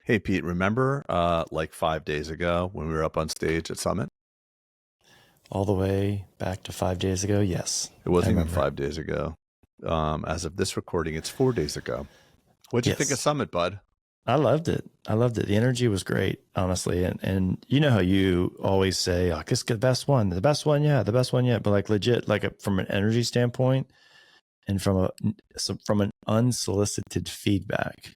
Hey, Pete, remember like 5 days ago when we were up on stage at Summit? All the way back to 5 days ago. Yes, It I wasn't even remember. 5 days ago. As of this recording, it's 4 days ago. What'd you think of Yes, Summit, bud? I loved it. I loved it. The energy was great, honestly. And you know how you always say, "Oh, this is the best one, yeah, the best one yet." But like legit, from an energy standpoint and from an unsolicited feedback,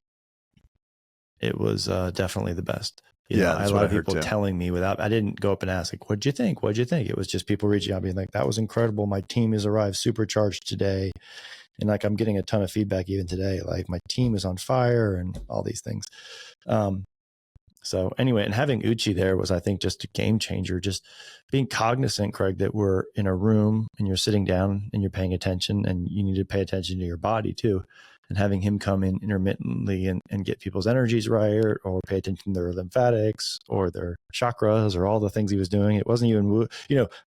it was definitely the best. Yeah, I had that's a what lot I of heard people too. telling me without, I didn't go up and ask, like, what'd you think? What'd you think? It was just people reaching out being like, that was incredible. My team has arrived supercharged today. And like, I'm getting a ton of feedback even today. Like my team is on fire and all these things. Um, so anyway, and having Uchi there was, I think, just a game changer. Just being cognizant, Craig, that we're in a room and you're sitting down and you're paying attention, and you need to pay attention to your body too. And having him come in intermittently and get people's energies right, or pay attention to their lymphatics or their chakras or all the things he was doing. It wasn't even woo.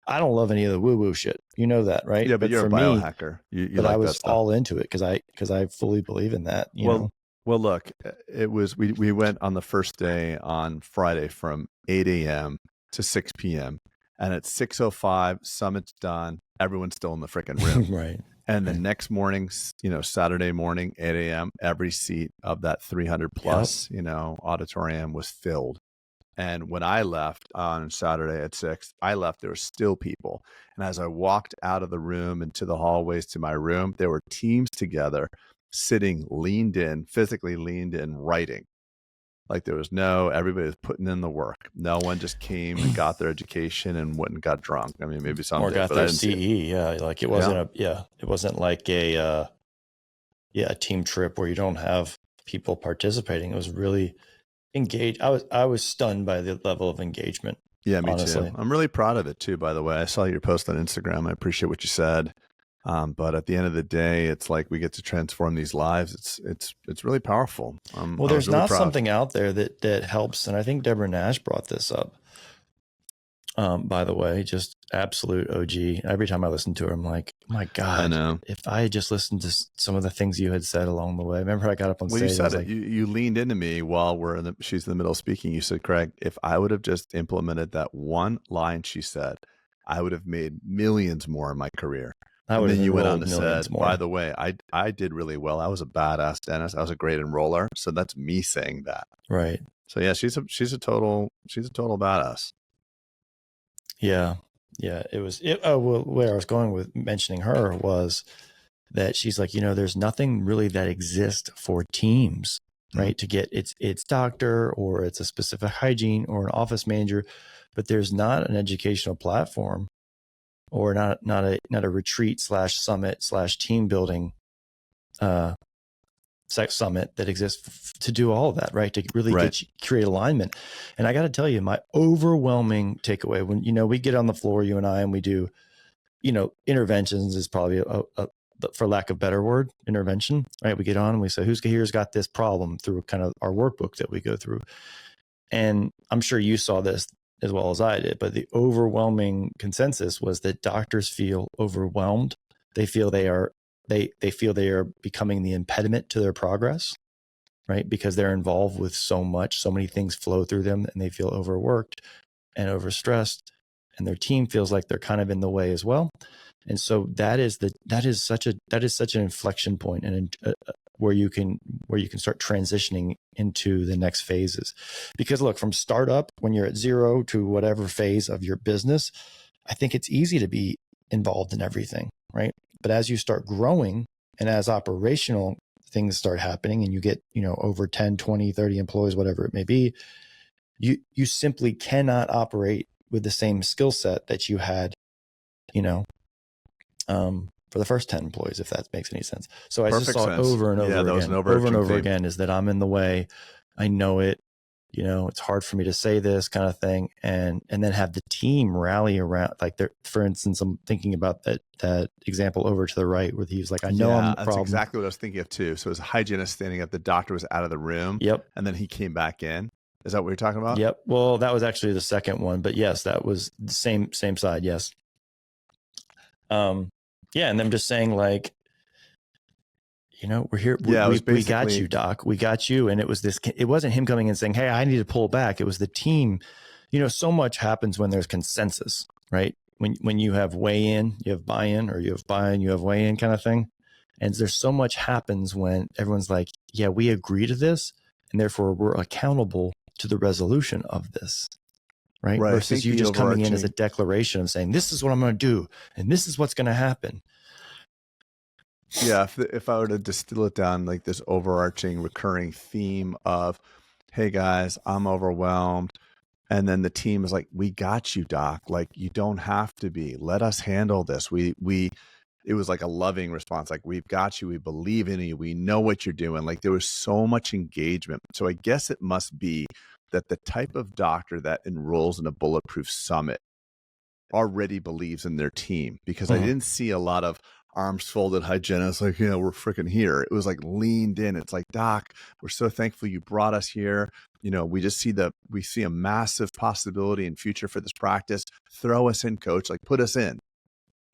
I don't love any of the woo woo shit. You know that, right? Yeah, but But you're a for me, biohacker. You but I like that was stuff. all into it because I fully believe in that. Well, well, look, it was we went on the first day on Friday from 8 a.m. to 6 p.m. And at 6:05, Summit's done. Everyone's still in the freaking room. Right. And the Right. next morning, Saturday morning, 8 a.m., every seat of that 300 Yep. plus, auditorium was filled. And when I left on Saturday at 6, I left, there were still people. And as I walked out of the room into the hallways to my room, there were teams together sitting leaned in, physically leaned in, writing. Like everybody was putting in the work. No one just came and got their education and went and got drunk. I mean, maybe some Or did, got but I their didn't see it. CE. Yeah. Like Yeah. it wasn't like a team trip where you don't have people participating. It was really engaged. I was stunned by the level of engagement, Yeah, me too. honestly. I'm really proud of it too, by the way. I saw your post on Instagram. I appreciate what you said. But at the end of the day, it's like we get to transform these lives. It's really powerful. Well, I was there's really not proud. something out there that helps. And I think Deborah Nash brought this up. By the way, just absolute OG. Every time I listen to her, I'm like, my I God, know. if I had just listened to some of the things you had said along the way. Remember I got up on Well, you stage, I said was it. like, You leaned into me while she's in the middle of speaking. You said, Craig, if I would have just implemented that one line she said, I would have made millions more in my career. I And would then have you went on enrolled to said, millions by more. the way, I did really well. I was a badass dentist. I was a great enroller. So that's me saying that. Right. So yeah, she's a total badass. Yeah. Yeah. Well, where I was going with mentioning her was that she's like, there's nothing really that exists for teams, Mhm. right? To get it's doctor, or it's a specific hygiene, or an office manager, but there's not an educational platform, or not a retreat slash summit slash team building uh sex summit that exists to do all of that, right? To really Right. create alignment. And I got to tell you, my overwhelming takeaway when, we get on the floor, you and I, and we do, interventions is probably for lack of better word, intervention, right? We get on and we say, who's here's got this problem, through kind of our workbook that we go through. And I'm sure you saw this as well as I did, but the overwhelming consensus was that doctors feel overwhelmed. They feel they feel they are becoming the impediment to their progress, right? Because they're involved with so many things flow through them, and they feel overworked and overstressed, and their team feels like they're kind of in the way as well. And so that is such an inflection point, and where you can start transitioning into the next phases. Because look, from startup, when you're at zero to whatever phase of your business, I think it's easy to be involved in everything, right? But as you start growing, and as operational things start happening, and you get, over 10, 20, 30 employees, whatever it may be, you simply cannot operate with the same skill set that you had, you know, for the first 10 employees, if that makes any sense. So I just Perfect saw it sense. over and Yeah, over that was an again, over and overarching over theme. again, is that I'm in the way. I know it, it's hard for me to say this kind of thing. And then have the team rally around, like, there, for instance, I'm thinking about that example over to the right, where he was like, I know I'm Yeah, the that's problem. exactly what I was thinking of too. So it was a hygienist standing up. The doctor was out of the room, Yep. and then he came back in. Is that what you're talking about? Yep. Well, that was actually the second one, but yes, that was the same side. Yes. Yeah. And I'm just saying, like, we're here. Yeah, it was We got basically you, doc. We got you. And it wasn't him coming in saying, hey, I need to pull back. It was the team. So much happens when there's consensus, right? When you have weigh-in, you have buy-in, or you have buy-in, you have weigh-in kind of thing. And there's so much happens when everyone's like, yeah, we agree to this, and therefore we're accountable to the resolution of this, right? Right. Versus you just coming in as a declaration of saying, this is what I'm going to do, and this is what's going to happen. Yeah, if I were to distill it down, like this overarching recurring theme of, hey guys, I'm overwhelmed. And then the team is like, we got you, doc. Like, you don't have to be. Let us handle this. It was like a loving response. Like, we've got you. We believe in you. We know what you're doing. Like, there was so much engagement. So I guess it must be that the type of doctor that enrolls in a Bulletproof Summit already believes in their team, because I didn't see a lot of arms folded hygienists like, we're freaking here. It was like leaned in. It's like, doc, we're so thankful you brought us here. We just see a massive possibility and future for this practice. Throw us in, coach, like put us in.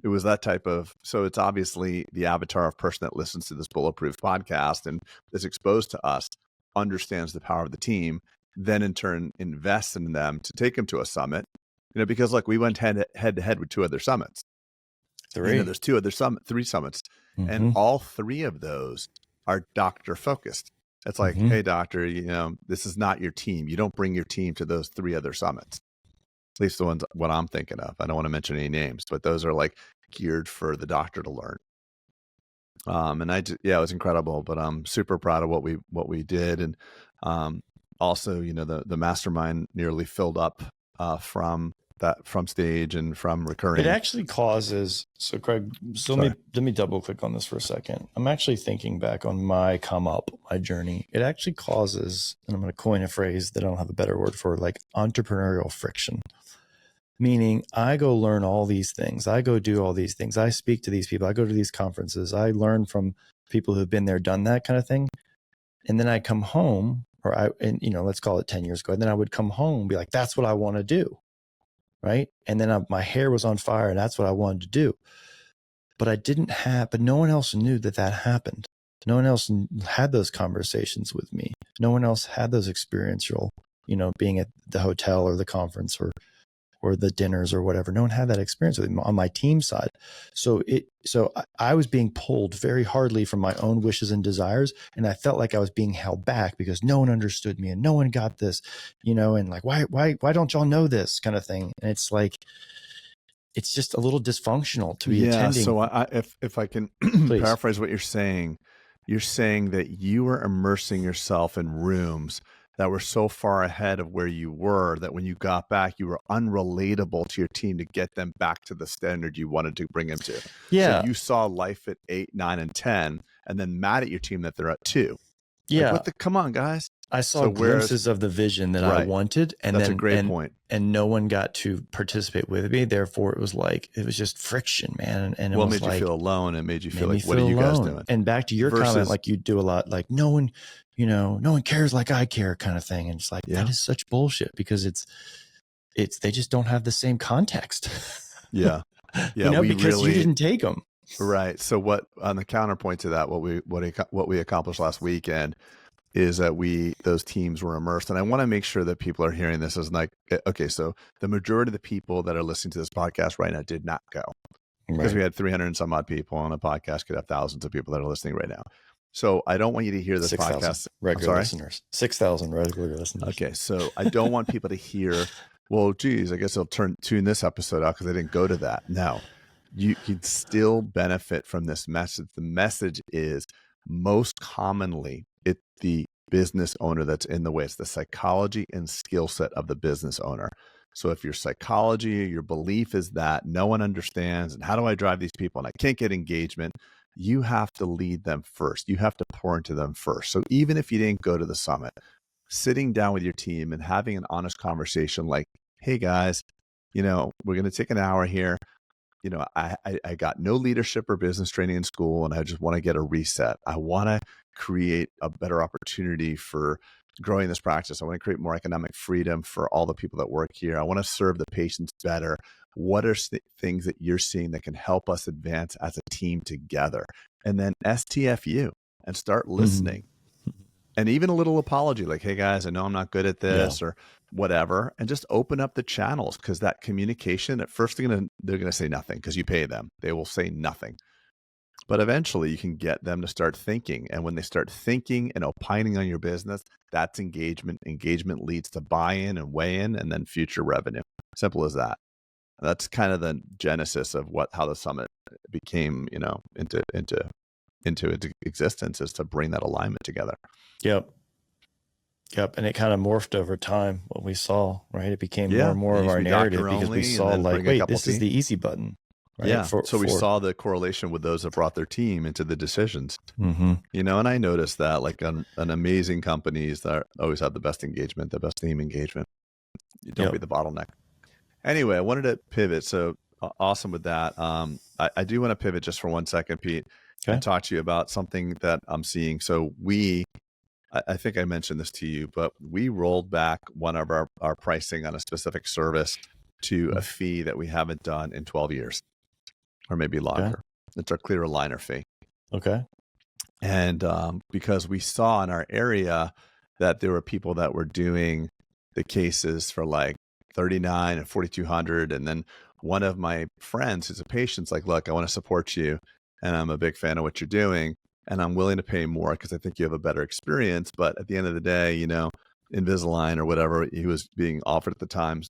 It was that type of, so it's obviously the avatar of person that listens to this Bulletproof podcast and is exposed to us, understands the power of the team, then in turn invests in them to take them to a summit, because like we went head to head with 2 other summits. There's 3 summits, and all 3 of those are doctor focused. It's like, hey, doctor, this is not your team. You don't bring your team to those 3 other summits. At least the ones what I'm thinking of. I don't want to mention any names, but those are like geared for the doctor to learn. And it was incredible. But I'm super proud of what we did, and also, the mastermind nearly filled up from stage and from recurring. It actually causes, so Craig, let me double click on this for a second. I'm actually thinking back on my journey. It actually causes, and I'm going to coin a phrase that I don't have a better word for, like entrepreneurial friction. Meaning I go learn all these things. I go do all these things. I speak to these people. I go to these conferences. I learn from people who've been there, done that kind of thing. And then I come home, let's call it 10 years ago. And then I would come home and be like, that's what I want to do. Right. And then my hair was on fire, and that's what I wanted to do. But no one else knew that happened. No one else had those conversations with me. No one else had those experiential, being at the hotel or the conference or the dinners or whatever. No one had that experience with me on my team side. So I was being pulled very hardly from my own wishes and desires. And I felt like I was being held back because no one understood me and no one got this, and like, why don't y'all know this kind of thing? And it's like, it's just a little dysfunctional to be attending. So if I can paraphrase what you're saying that you were immersing yourself in rooms that were so far ahead of where you were that when you got back, you were unrelatable to your team to get them back to the standard you wanted to bring them to. Yeah. So you saw life at 8, 9, and 10, and then mad at your team that they're at 2. Yeah. Like, come on, guys. I saw glimpses of the vision that I wanted, and that's a great point. And no one got to participate with me. Therefore, it was just friction, man. And it made you feel alone. It made you feel like, what are you guys doing? And back to your comment, like you do a lot, like no one cares like I care kind of thing. And it's like, that is such bullshit, because they just don't have the same context. Yeah. Because you didn't take them. Right. So what, on the counterpoint to that, what we accomplished last weekend is that those teams were immersed. And I want to make sure that people are hearing this as like, okay, so the majority of the people that are listening to this podcast right now did not go, because we had 300 and some odd people on a podcast, could have thousands of people that are listening right now. So I don't want you to hear this 6, podcast. Regular listeners, 6,000 regular listeners. Okay. So I don't want people to hear, well, geez, I guess they'll tune this episode out because they didn't go to that. No, you can still benefit from this message. The message is most commonly it's the business owner that's in the way. It's the psychology and skill set of the business owner. So if your psychology, your belief is that no one understands, and how do I drive these people and I can't get engagement, you have to lead them first. You have to pour into them first. So even if you didn't go to the summit, sitting down with your team and having an honest conversation like, hey guys, we're going to take an hour here. I got no leadership or business training in school, and I just want to get a reset. I want to create a better opportunity for growing this practice. I want to create more economic freedom for all the people that work here. I want to serve the patients better. What are things that you're seeing that can help us advance as a team together? And then STFU. and start listening. And even a little apology, like, hey guys, I know I'm not good at this or whatever, and just open up the channels, because that communication, at first they're gonna say nothing because you pay them. They will say nothing. But eventually you can get them to start thinking. And when they start thinking and opining on your business, that's engagement. Engagement leads to buy-in and weigh-in, and then future revenue. Simple as that. That's kind of the genesis of how the summit became, into existence, is to bring that alignment together. Yep. And it kind of morphed over time. What we saw, right? It became more and more of our narrative, because we saw like, wait, this is the easy button. Right? Yeah. So we saw the correlation with those that brought their team into the decisions. And I noticed that, like, an amazing companies that always have the best engagement, the best team engagement. You don't be the bottleneck. Anyway, I wanted to pivot. So awesome with that. I do want to pivot just for 1 second, Pete, and talk to you about something that I'm seeing. So I think I mentioned this to you, but we rolled back one of our pricing on a specific service to a fee that we haven't done in 12 years, or maybe longer. It's our clear aligner fee. And because we saw in our area that there were people that were doing the cases for like $3,900 and $4,200. And then one of my friends who's a patient's like, look, I want to support you, and I'm a big fan of what you're doing, and I'm willing to pay more because I think you have a better experience. But at the end of the day, Invisalign or whatever he was being offered at the time,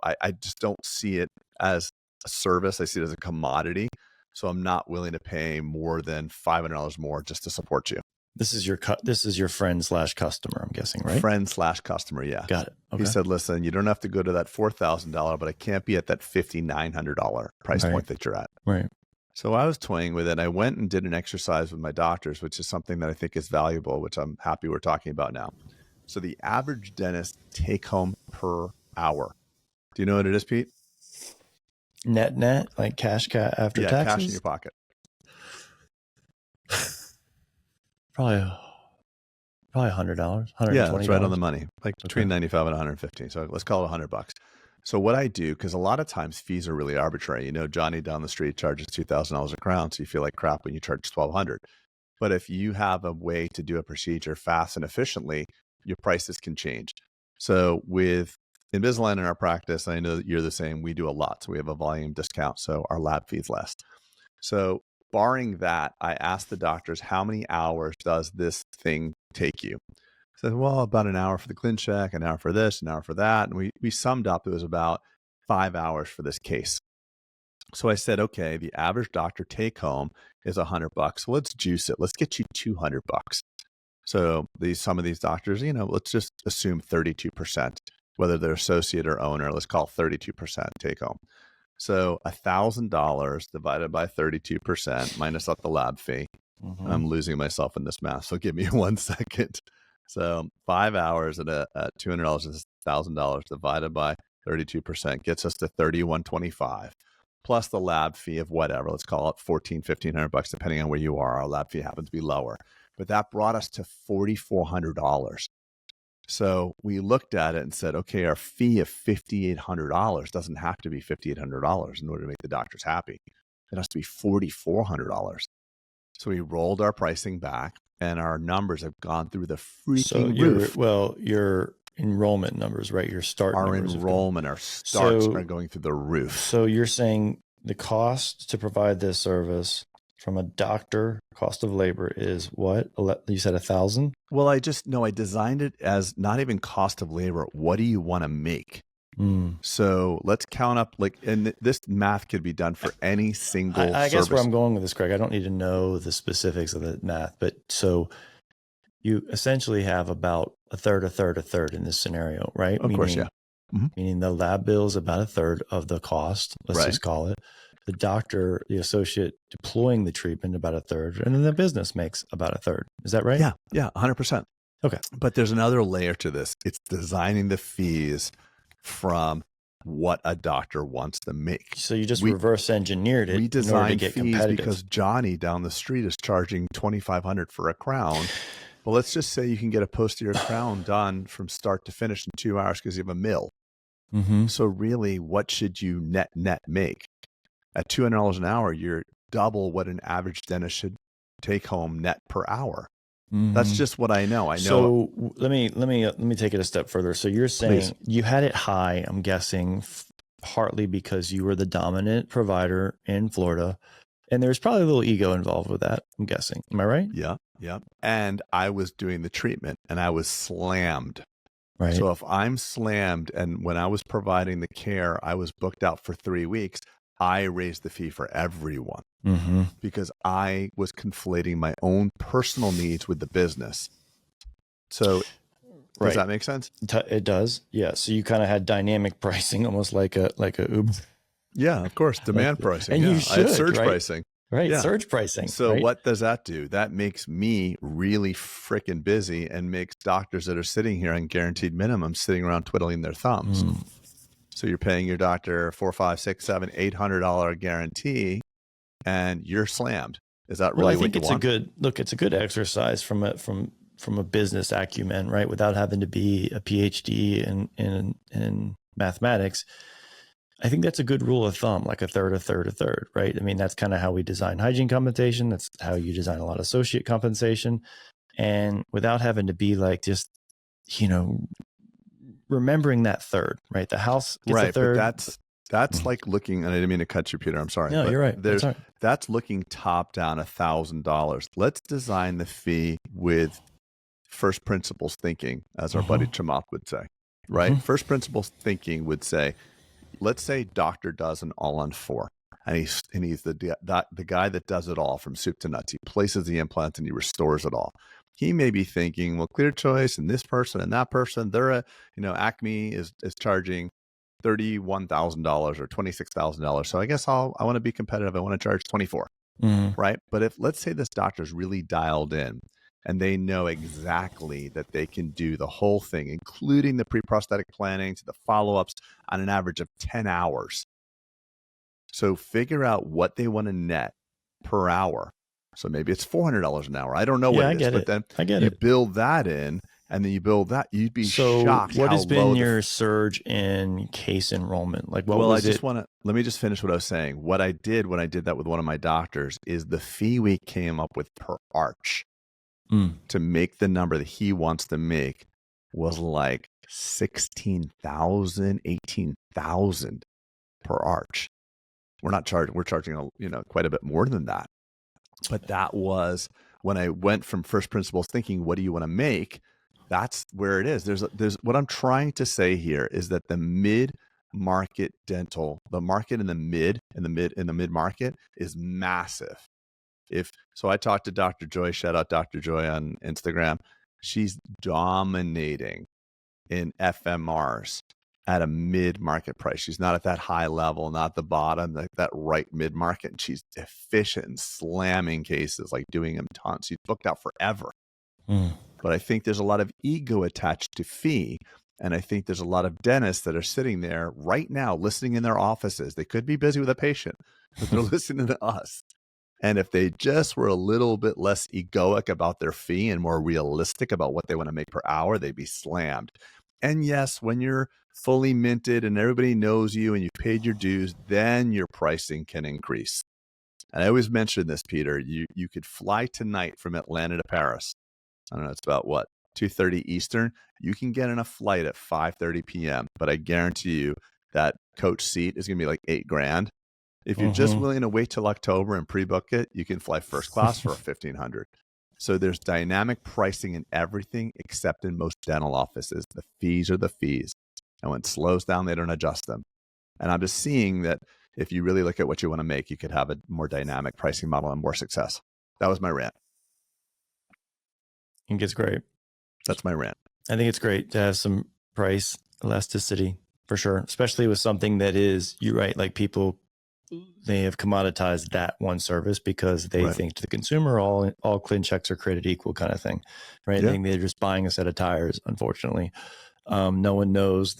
I just don't see it as a service. I see it as a commodity. So I'm not willing to pay more than $500 more just to support you. This is your friend/customer, I'm guessing, right? Friend/customer, yeah. Got it. Okay. He said, listen, you don't have to go to that $4,000, but I can't be at that $5,900 price point that you're at. Right. So I was toying with it. I went and did an exercise with my doctors, which is something that I think is valuable, which I'm happy we're talking about now. So the average dentist take home per hour. Do you know what it is, Pete? Net, like cash after taxes? Cash in your pocket. Probably $100, $120. Yeah, that's right on the money. Like between 95 and 115. So let's call it $100. So what I do, because a lot of times fees are really arbitrary. Johnny down the street charges $2,000 a crown, so you feel like crap when you charge $1,200. But if you have a way to do a procedure fast and efficiently, your prices can change. So with Invisalign in our practice, I know that you're the same, we do a lot. So we have a volume discount, so our lab fee is less. So barring that, I asked the doctors, how many hours does this thing take you? I said, well, about an hour for the clean check, an hour for this, an hour for that. And we summed up, it was about 5 hours for this case. So I said, okay, the average doctor take home is $100. So let's juice it. Let's get you $200. So some of these doctors, let's just assume 32%, whether they're associate or owner, let's call 32% take home. So $1,000 divided by 32% minus up the lab fee. And I'm losing myself in this math, so give me 1 second. So 5 hours at $200 is $1,000 divided by 32% gets us to $3,125, plus the lab fee of whatever. Let's call it $1,500 depending on where you are. Our lab fee happens to be lower, but that brought us to $4,400. So we looked at it and said, okay, our fee of $5,800 doesn't have to be $5,800 in order to make the doctors happy. It has to be $4,400. So we rolled our pricing back, and our numbers have gone through the freaking roof. Your enrollment numbers, right? Your start numbers. Our starts are going through the roof. So you're saying the cost to provide this service from a doctor, cost of labor is what? You said 1,000? Well, I designed it as not even cost of labor. What do you want to make? So let's count up, and this math could be done for any single I guess where I'm going with this, Craig, I don't need to know the specifics of the math, but so you essentially have about a third in this scenario, right? Of course, yeah. Meaning the lab bill is about a third of the cost, let's just call it. The doctor, the associate deploying the treatment, about a third, and then the business makes about a third. Is that right? Yeah, 100%. Okay. But there's another layer to this. It's designing the fees from what a doctor wants to make. So you just reverse engineered it. We designed in order to get fees competitive. because Johnny down the street is charging $2,500 for a crown. Well, let's just say you can get a posterior crown done from start to finish in 2 hours because you have a mill. So really, what should you net make? At $200 an hour, you're double what an average dentist should take home net per hour. Mm-hmm. That's just what I know. So let me take it a step further. So you're saying you had it high, I'm guessing, partly because you were the dominant provider in Florida. And there's probably a little ego involved with that, I'm guessing. Am I right? Yeah. Yeah. And I was doing the treatment and I was slammed. Right. So if I'm slammed and when I was providing the care, I was booked out for 3 weeks, I raised the fee for everyone because I was conflating my own personal needs with the business. So does that make sense? It does. Yeah. So you kind of had dynamic pricing, almost like a Uber. Yeah, of course. Demand pricing. And you should, I had surge pricing. Right. Yeah. Surge pricing. So what does that do? That makes me really freaking busy and makes doctors that are sitting here on guaranteed minimum sitting around twiddling their thumbs. So you're paying your doctor $400, $500, $600, $700, $800 guarantee and you're slammed. Is that really what you want? It's a good exercise from a business acumen, right? Without having to be a PhD in mathematics. I think that's a good rule of thumb, like a third, right? I mean, that's kind of how we design hygiene compensation. That's how you design a lot of associate compensation. And without having to be like just, remembering that third, right? The house gets a third. But that's like looking, and I didn't mean to cut you, Peter. I'm sorry. No, you're right. That's looking top down $1,000. Let's design the fee with first principles thinking, as our buddy Chamath would say, right? First principles thinking would say, let's say doctor does an all-on-4, and he's the guy that does it all from soup to nuts. He places the implants and he restores it all. He may be thinking, well, Clear Choice and this person and that person, they're Acme is charging $31,000 or $26,000. So I guess I want to be competitive. I want to charge 24, right? But if let's say this doctor's really dialed in and they know exactly that they can do the whole thing, including the pre-prosthetic planning to the follow-ups on an average of 10 hours. So figure out what they want to net per hour. So maybe it's $400 an hour. I don't know what it is, but then you build that in, and then you build that. You'd be shocked. So what has been your surge in case enrollment? Like, what was it? Let me just finish what I was saying. What I did when I did that with one of my doctors is the fee we came up with per arch to make the number that he wants to make was like 16,000, 18,000 per arch. We're charging quite a bit more than that. But that was when I went from first principles thinking, what do you want to make? That's where it is. There's what I'm trying to say here is that the mid-market dental, the market in the mid market is massive. So I talked to Dr. Joy, shout out Dr. Joy on Instagram. She's dominating in FMRs at a mid-market price. She's not at that high level, not the bottom, like that right mid-market. And she's efficient in slamming cases, like doing them tons. She's booked out forever. But I think there's a lot of ego attached to fee. And I think there's a lot of dentists that are sitting there right now, listening in their offices. They could be busy with a patient, but they're listening to us. And if they just were a little bit less egoic about their fee and more realistic about what they want to make per hour, they'd be slammed. And yes, when you're fully minted and everybody knows you and you've paid your dues, then your pricing can increase. And I always mention this, Peter, you could fly tonight from Atlanta to Paris. I don't know, it's about 2:30 Eastern. You can get in a flight at 5:30 p.m., but I guarantee you that coach seat is going to be like $8,000. If you're just willing to wait till October and pre-book it, you can fly first class for $1,500. So there's dynamic pricing in everything except in most dental offices. The fees are the fees. And when it slows down, they don't adjust them. And I'm just seeing that if you really look at what you want to make, you could have a more dynamic pricing model and more success. That was my rant. I think it's great. That's my rant. I think it's great to have some price elasticity for sure, especially with something that is, you're right, like people, they have commoditized that one service because they think to the consumer, all clean checks are created equal kind of thing, right? Yeah. I think they're just buying a set of tires, unfortunately. No one knows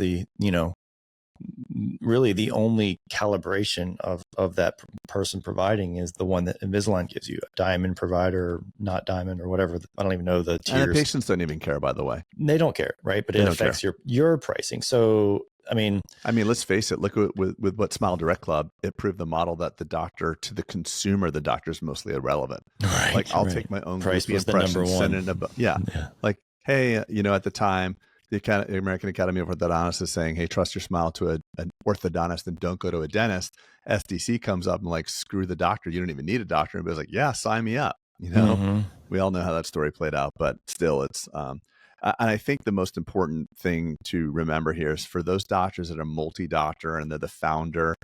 really the only calibration of that person providing is the one that Invisalign gives you, a diamond provider, not diamond or whatever. I don't even know the tiers. And the patients don't even care, by the way. They don't care, right? But it affects your pricing. So I mean, let's face it. Look at with what Smile Direct Club, it proved the model that the doctor to the consumer, the doctor is mostly irrelevant. right, Like I'll right. take my own Price goofy was the number impression, send one. it in a, yeah. Like, hey, at the time, the American Academy of Orthodontists is saying, hey, trust your smile to an orthodontist and don't go to a dentist. SDC comes up and like, screw the doctor. You don't even need a doctor. And it's like, yeah, sign me up. We all know how that story played out, but still it's, and I think the most important thing to remember here is for those doctors that are multi-doctor and they're the founder,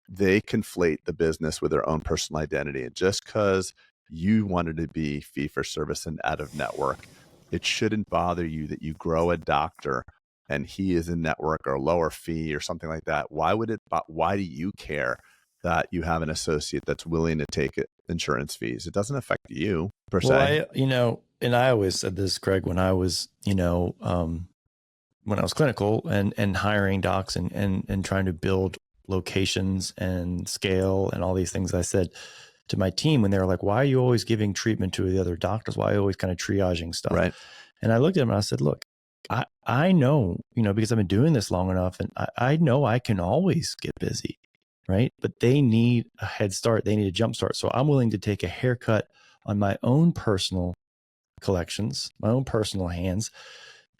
they conflate the business with their own personal identity. And just because you wanted to be fee for service and out of network, it shouldn't bother you that you grow a doctor and he is in network or lower fee or something like that. Why do you care that you have an associate that's willing to take insurance fees? It doesn't affect you per se. And I always said this, Craig, when I was, when I was clinical and hiring docs and trying to build locations and scale and all these things, I said to my team when they were like, why are you always giving treatment to the other doctors? Why are you always kind of triaging stuff? Right. And I looked at them and I said, look, I know, because I've been doing this long enough and I know I can always get busy, right? But they need a head start. They need a jump start. So I'm willing to take a haircut on my own personal collections, my own personal hands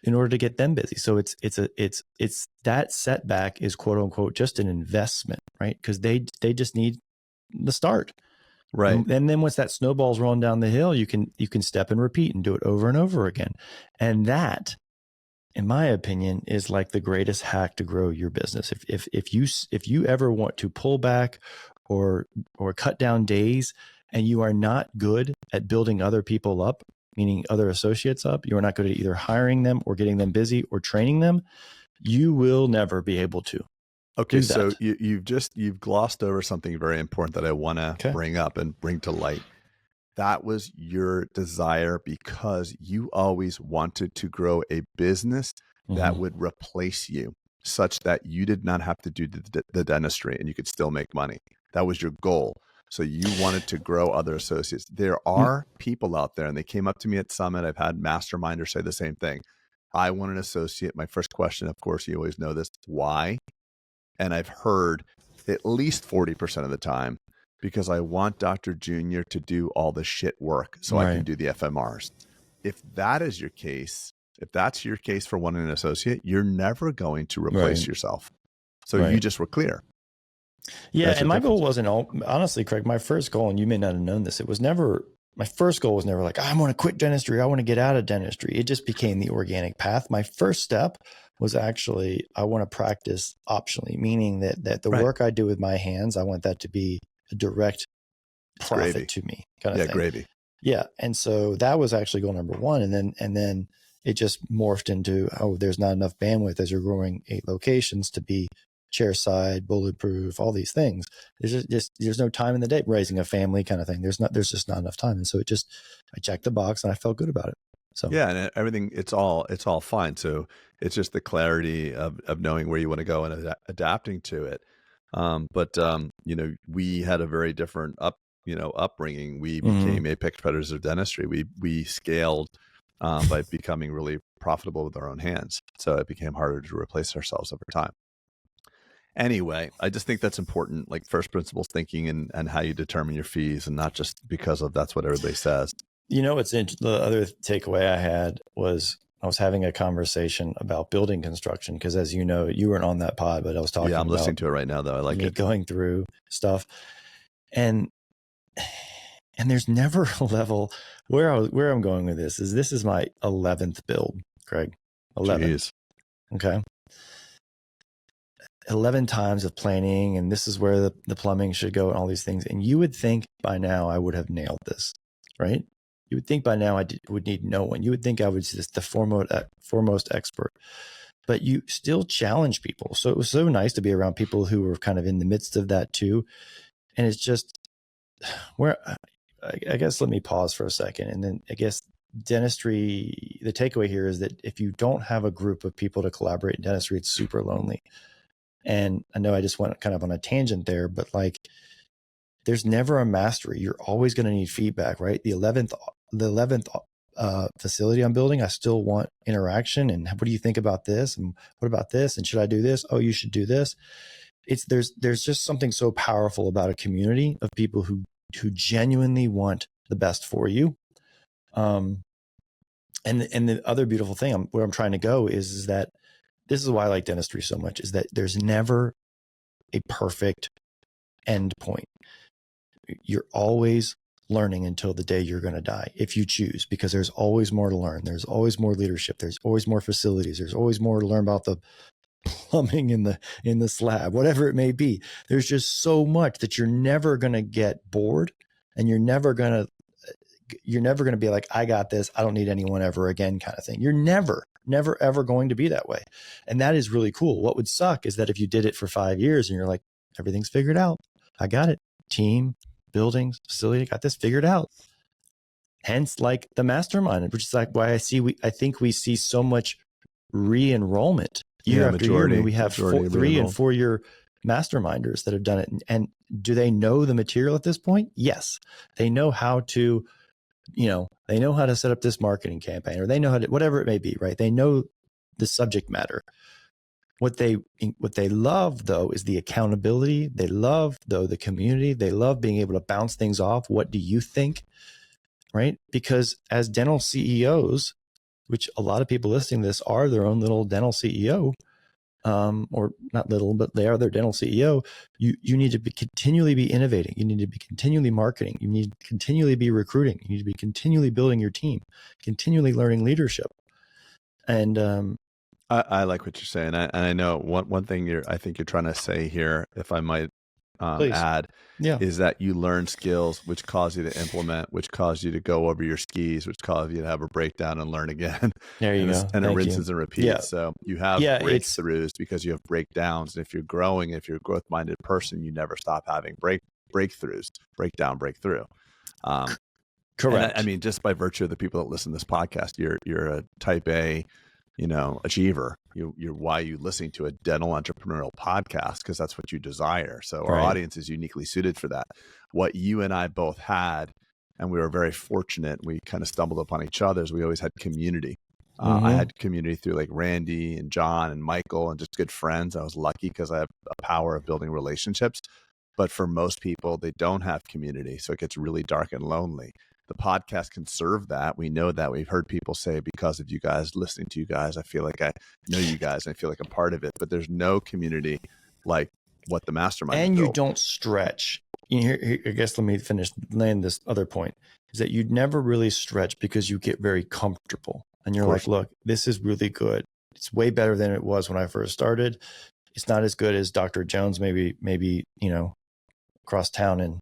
in order to get them busy. So it's that setback is quote unquote just an investment, right? Because they just need the start. Right. And then once that snowball's rolling down the hill, you can step and repeat and do it over and over again. And that, in my opinion, is like the greatest hack to grow your business. If you ever want to pull back or cut down days and you are not good at building other people up, meaning other associates up, you are not good at either hiring them or getting them busy or training them, you will never be able to. Okay, so you've glossed over something very important that I want to bring up and bring to light. That was your desire because you always wanted to grow a business that would replace you such that you did not have to do the dentistry and you could still make money. That was your goal. So you wanted to grow other associates. There are people out there and they came up to me at Summit. I've had masterminders say the same thing. I want an associate. My first question, of course, you always know this, why? And I've heard at least 40% of the time, because I want Dr. Junior to do all the shit work so I can do the FMRs. If that is your case, if that's your case for wanting an associate, you're never going to replace yourself. So you just were clear. Yeah. And my goal wasn't honestly, Craig, my first goal, and you may not have known this, my first goal was never like, I want to quit dentistry. I want to get out of dentistry. It just became the organic path. My first step was actually, I want to practice optionally, meaning that the work I do with my hands, I want that to be a direct profit to me kind of thing. Gravy. Yeah. And so that was actually goal number one. And then it just morphed into, there's not enough bandwidth as you're growing 8 locations to be chairside, bulletproof, all these things. There's no time in the day, raising a family kind of thing. There's just not enough time. And so I checked the box and I felt good about it. So yeah, and everything, it's all fine. So it's just the clarity of knowing where you want to go and adapting to it. But we had a very different upbringing. We became apex predators of dentistry. We scaled by becoming really profitable with our own hands. So it became harder to replace ourselves over time. Anyway, I just think that's important, like first principles thinking and how you determine your fees, and not just because of that's what everybody says. The other takeaway I had was I was having a conversation about building construction because, as you know, you weren't on that pod, but I was talking. Yeah, I'm listening to it right now, though. I like it. Going through stuff, and there's never a level where I'm going with this is my 11th build, Craig. 11. Jeez. Okay. 11 times of planning, and this is where the plumbing should go and all these things. And you would think by now I would have nailed this, right? You would think by now I would need no one. You would think I was just the foremost expert, but you still challenge people. So it was so nice to be around people who were kind of in the midst of that too. And it's just where I guess, let me pause for a second. And then I guess dentistry, the takeaway here is that if you don't have a group of people to collaborate in dentistry, it's super lonely. And I know I just went kind of on a tangent there, but like there's never a mastery. You're always going to need feedback, right? The 11th facility I'm building. I still want interaction. And what do you think about this? And what about this? And should I do this? Oh, you should do this. There's just something so powerful about a community of people who genuinely want the best for you. And the other beautiful thing where I'm trying to go is that this is why I like dentistry so much, is that there's never a perfect end point. You're always learning until the day you're going to die, if you choose, because there's always more to learn. There's always more leadership. There's always more facilities. There's always more to learn about the plumbing in the slab, whatever it may be. There's just so much that you're never going to get bored, and you're never going to be like, I got this, I don't need anyone ever again kind of thing. You're never ever going to be that way. And that is really cool. What would suck is that if you did it for 5 years and you're like, everything's figured out, I got it, team, buildings, facility, I got this figured out. Hence, like the mastermind, which is like why I think we see so much re-enrollment year after year. I mean, we have 3 and 4 year masterminders that have done it. And do they know the material at this point? Yes. They know how to, they know how to set up this marketing campaign, or they know how to, whatever it may be, right? They know the subject matter. What they love though is the accountability. They love though the community. They love being able to bounce things off. What do you think? Right? Because as dental CEOs, which a lot of people listening to this are their own little dental CEO, or not little, but they are their dental CEO. You need to continually be innovating. You need to be continually marketing. You need to continually be recruiting. You need to be continually building your team, continually learning leadership. And I like what you're saying. I know one thing I think you're trying to say here, if I might add, is that you learn skills which cause you to implement, which cause you to go over your skis, which cause you to have a breakdown and learn again. There you go. And it rinses and repeats. Yeah. So you have breakthroughs because you have breakdowns. And if you're growing, if you're a growth-minded person, you never stop having breakthroughs, breakdown, breakthrough. Correct. I mean, just by virtue of the people that listen to this podcast, you're a type A, achiever. You're why you listening to a dental entrepreneurial podcast, because that's what you desire. So our audience is uniquely suited for that. What you and I both had, and we were very fortunate, we kind of stumbled upon each other, is we always had community. I had community through like Randy and John and Michael and just good friends. I was lucky because I have a power of building relationships. But for most people, they don't have community. So it gets really dark and lonely. The podcast can serve that. We know that. We've heard people say, because of you guys, listening to you guys, I feel like I know you guys and I feel like I'm part of it. But there's no community like what the mastermind and built. You don't stretch. Here, I guess let me land this other point, is that you'd never really stretch because you get very comfortable. And you're like, look, this is really good. It's way better than it was when I first started. It's not as good as Dr. Jones, maybe across town, and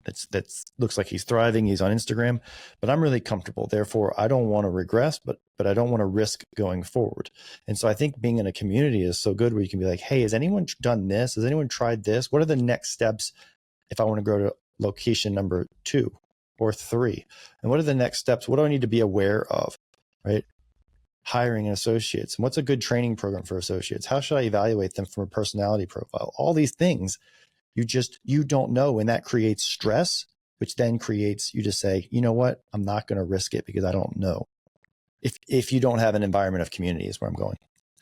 that's looks like he's thriving. He's on Instagram, but I'm really comfortable. Therefore, I don't want to regress, but I don't want to risk going forward. And so I think being in a community is so good, where you can be like, hey, has anyone done this? Has anyone tried this? What are the next steps if I want to go to location number 2 or 3? And what are the next steps? What do I need to be aware of? Right? Hiring associates. And what's a good training program for associates? How should I evaluate them from a personality profile? All these things you don't know. And that creates stress, which then creates you to say, you know what? I'm not going to risk it because I don't know. If you don't have an environment of community is where I'm going.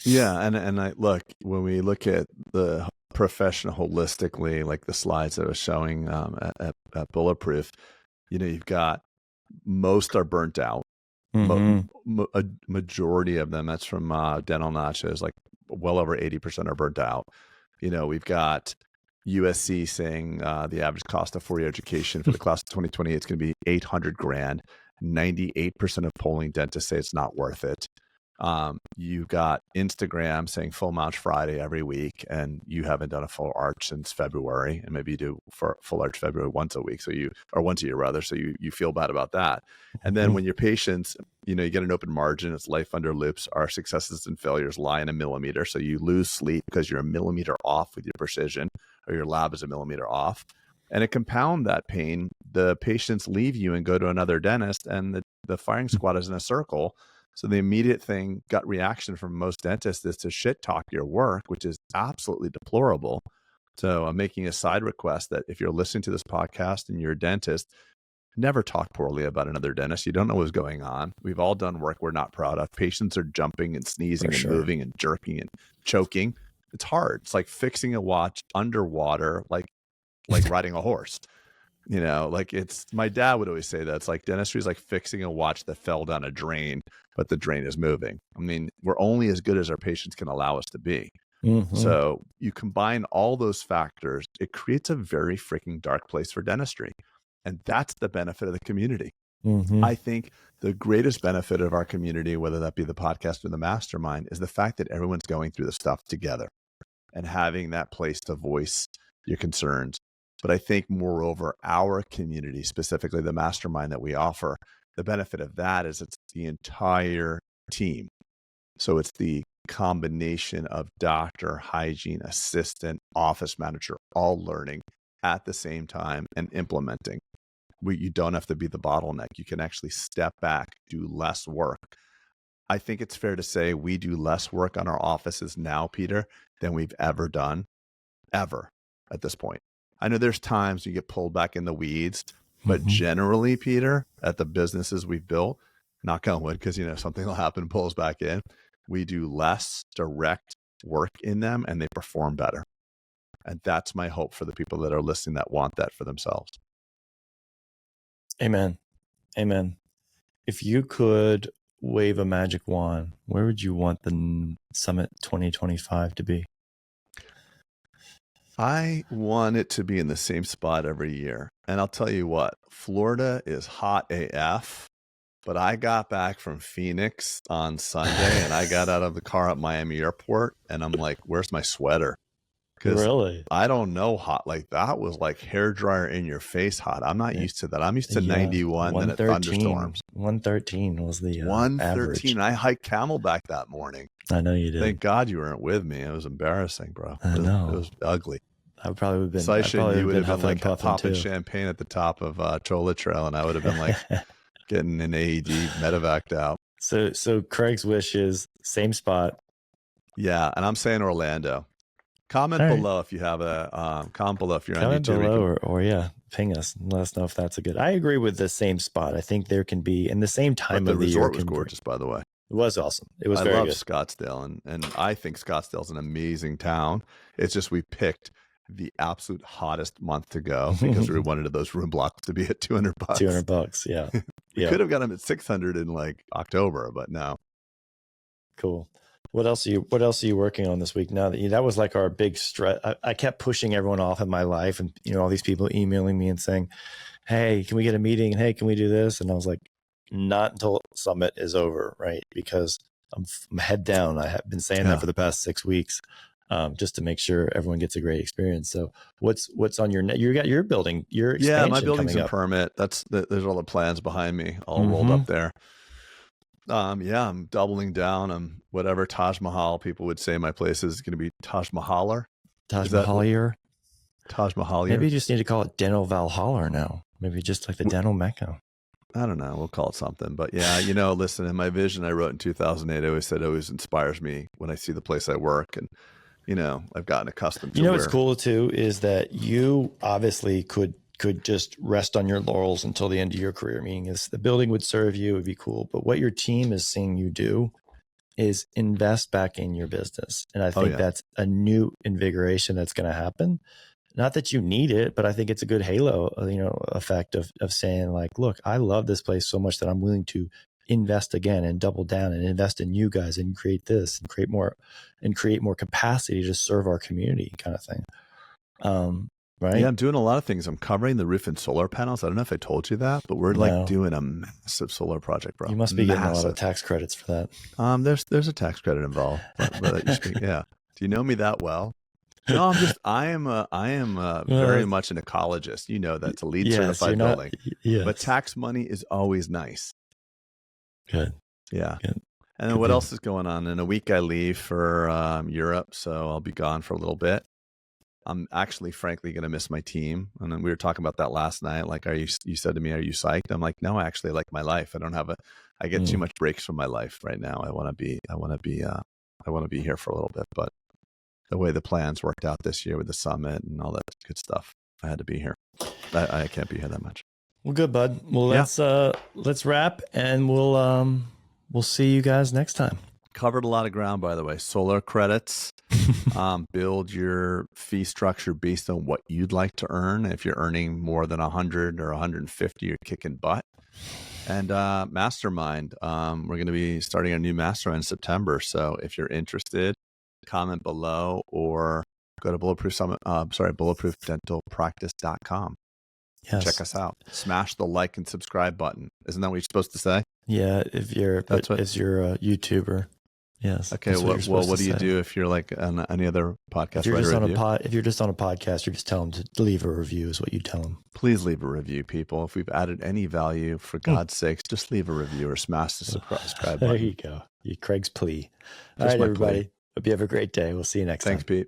Yeah. And I look, when we look at the profession holistically, like the slides that I was showing at Bulletproof, you've got most are burnt out. A majority of them, that's from Dental Nachos, like well over 80% are burnt out. We've got USC saying the average cost of 4-year education for the class of 2028 is going to be $800,000. 98% of polling dentists say it's not worth it. You've got Instagram saying full mouth Friday every week, and you haven't done a full arch since February, and maybe you do for full arch February once a week, or once a year rather, so you feel bad about that. And then when your patients, you get an open margin, it's life under loops. Our successes and failures lie in a millimeter, so you lose sleep because you're a millimeter off with your precision, or your lab is a millimeter off. And to compound that pain, the patients leave you and go to another dentist, and the firing squad is in a circle. So the immediate gut reaction from most dentists is to shit talk your work, which is absolutely deplorable. So I'm making a side request that if you're listening to this podcast and you're a dentist, Never talk poorly about another dentist. You don't know what's going on. We've all done work we're not proud of. Patients are jumping and sneezing For and sure. moving and jerking and choking. It's hard. It's like fixing a watch underwater, like riding a horse. You know, like it's, my dad would always say that it's like dentistry is like fixing a watch that fell down a drain, but the drain is moving. I mean, we're only as good as our patients can allow us to be. Mm-hmm. So you combine all those factors, it creates a very freaking dark place for dentistry. And that's the benefit of the community. Mm-hmm. I think the greatest benefit of our community, whether that be the podcast or the mastermind, is the fact that everyone's going through the stuff together and having that place to voice your concerns. But I think moreover, our community, specifically the mastermind that we offer, the benefit of that is it's the entire team. So it's the combination of doctor, hygiene, assistant, office manager, all learning at the same time and implementing. You don't have to be the bottleneck. You can actually step back, do less work. I think it's fair to say we do less work on our offices now, Peter, than we've ever done, ever at this point. I know there's times you get pulled back in the weeds, but generally, Peter, at the businesses we've built, knock on wood, because, you know, something will happen, pulls back in. We do less direct work in them and they perform better. And that's my hope for the people that are listening that want that for themselves. Amen. Amen. If you could wave a magic wand, where would you want the Summit 2025 to be? I want it to be in the same spot every year. And I'll tell you what, Florida is hot AF, but I got back from Phoenix on Sunday and I got out of the car at Miami Airport and I'm like, where's my sweater? Because Really? I don't know hot. Like that was like hairdryer in your face hot. I'm not used to that. I'm used to 91 and thunderstorms. 113 was the 113. average. I hiked Camelback that morning. I know you did. Thank God you weren't with me. It was embarrassing, bro. I know. It was ugly. I probably would have been. Sysha, you would have been like popping too. champagne at the top of Chola Trail, and I would have been like getting an AED medevaced out. So Craig's wish is same spot. Yeah, and I'm saying Orlando. Comment below if you have a comment below if you're on YouTube. Below or yeah, ping us and let us know if that's a good. I agree with the same spot. I think there can be in the same time of the year. The resort was gorgeous, by the way. It was awesome. It was I very love good. Scottsdale, and I think Scottsdale's an amazing town. It's just we picked the absolute hottest month to go because we wanted those room blocks to be at $200. $200, yeah. We could have got them at 600 in like October, but no. Cool. What else are you working on this week? Now that was like our big stress. I kept pushing everyone off in my life, and all these people emailing me and saying, "Hey, can we get a meeting? And hey, can we do this?" And I was like, "Not until Summit is over, right?" Because I'm head down. I have been saying that for the past 6 weeks, just to make sure everyone gets a great experience. So what's on your net? You got your building, your expansion. Yeah, my building's in up. permit. There's all the plans behind me, all rolled up there. Yeah, I'm doubling down on whatever Taj Mahal people would say my place is going to be Taj Mahaler. Taj Mahalier. Taj Mahalier. Maybe you just need to call it Dental Valhalla now. Maybe just like the Dental Mecca. I don't know. We'll call it something. But yeah, listen, in my vision I wrote in 2008, I always said it always inspires me when I see the place I work. And, I've gotten accustomed to what's cool too is that you obviously could just rest on your laurels until the end of your career, meaning is the building would serve you, it would be cool. But what your team is seeing you do is invest back in your business. And I think that's a new invigoration that's going to happen. Not that you need it, but I think it's a good halo, effect of saying like, look, I love this place so much that I'm willing to invest again and double down and invest in you guys and create this and create more capacity to serve our community kind of thing. Right? Yeah, I'm doing a lot of things. I'm covering the roof and solar panels. I don't know if I told you that, but we're like doing a massive solar project, bro. You must be getting a lot of tax credits for that. There's a tax credit involved. Yeah. Do you know me that well? No, I am very much an ecologist. That's a LEED certified building. Yes. But tax money is always nice. Good. Yeah. Good. And then what else is going on? In a week I leave for Europe, so I'll be gone for a little bit. I'm actually, frankly, going to miss my team. And then we were talking about that last night. Like, you said to me, are you psyched? I'm like, no, I actually like my life. I get too much breaks from my life right now. I want to be here for a little bit, but the way the plans worked out this year with the summit and all that good stuff, I had to be here. I can't be here that much. Well, good, bud. Well, Yeah. let's wrap, and we'll see you guys next time. Covered a lot of ground, by the way. Solar credits. Build your fee structure based on what you'd like to earn. If you're earning more than 100 or 150, you're kicking butt. And mastermind. We're going to be starting a new mastermind in September. So if you're interested, comment below or go to Bulletproof Summit. BulletproofDentalPractice.com. Yes. Check us out. Smash the like and subscribe button. Isn't that what you're supposed to say? Yeah, if you're a YouTuber. Yes. Okay. What do you do if you're like on any other podcast? If you're just on a podcast, you're just telling them to leave a review is what you tell them. Please leave a review, people. If we've added any value, for God's sakes, just leave a review or smash the subscribe button. There you go. Craig's plea. All right, everybody. Hope you have a great day. We'll see you next time. Thanks, Pete.